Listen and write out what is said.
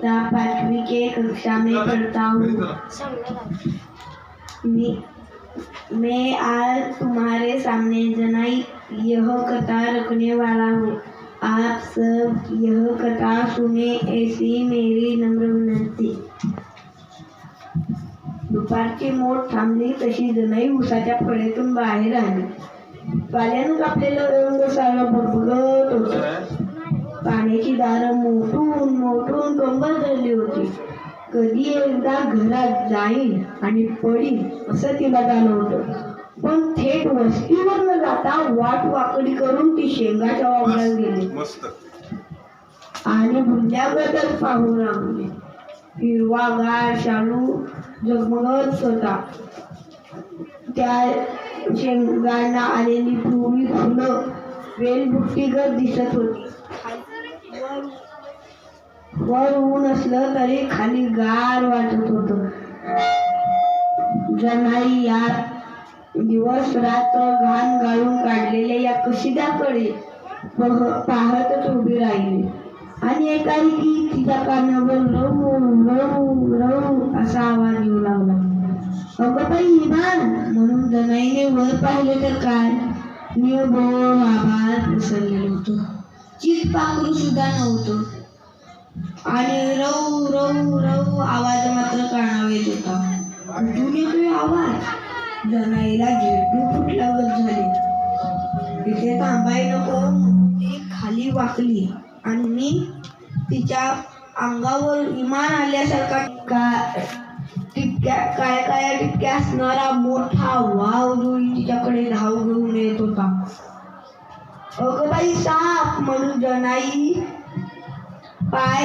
पिता 5वीं की कक्षा में पढ़ता हूँ। मैं आज तुम्हारे सामने जनाई यह कथा रखने वाला हूँ। आप सब यह कथा सुने ऐसी मेरी नम्र विनंती। दुपारची मोठ थांबली तशी जनाई उसाच्या फळीतून बाहेर आली. पाल्यानं कापलेलं रंग सारं बघत होतं. पाण्याची दारं मोठून कंबर धरली होती. कधी एकदा घरात जाईन आणि पडीन असं तिला झालं होतं. पण थेट वस्तीवर न जाता वाट वाकडी करून ती शेंगाच्या वावरात गेली आणि बुंद्याबद्दल पाहू लागली. हिरवागार शालू झगमगत होता. त्या शेंगांना आलेली पिवळी फुलं वेलबुट्टीगत दिसत होती. वर ऊन असलं तरी खाली गार वाटत होतं. जनाई या दिवस रात्र घाण गाळून काढलेल्या या कशिद्याकडे पाहतच उभी राहिली आणि एकाएकी तिच्या कानावर रव रव रव असा आवाज येऊ लागला. अगं बाई इमान म्हणून जनाईने वर पाहिले तर काय, निळभोर आभाळ पसरलेलं होतं. चितपाखरू सुद्धा नव्हतं आणि रव रव रव आवाज मात्र कानावर येत होता. कुठून येतोय आवाज? जनाईला झेंडू फुटल्यागत झाले. तिथे थांबाय नको ती खाली वाकली आणि तिच्या अंगावर विमान आल्यासारखा काळ्या टिपक्या असणारा मोठा वाघ तिच्याकडे धाव घेऊन येत होता. अगं बाई साप म्हणून जनाई पाय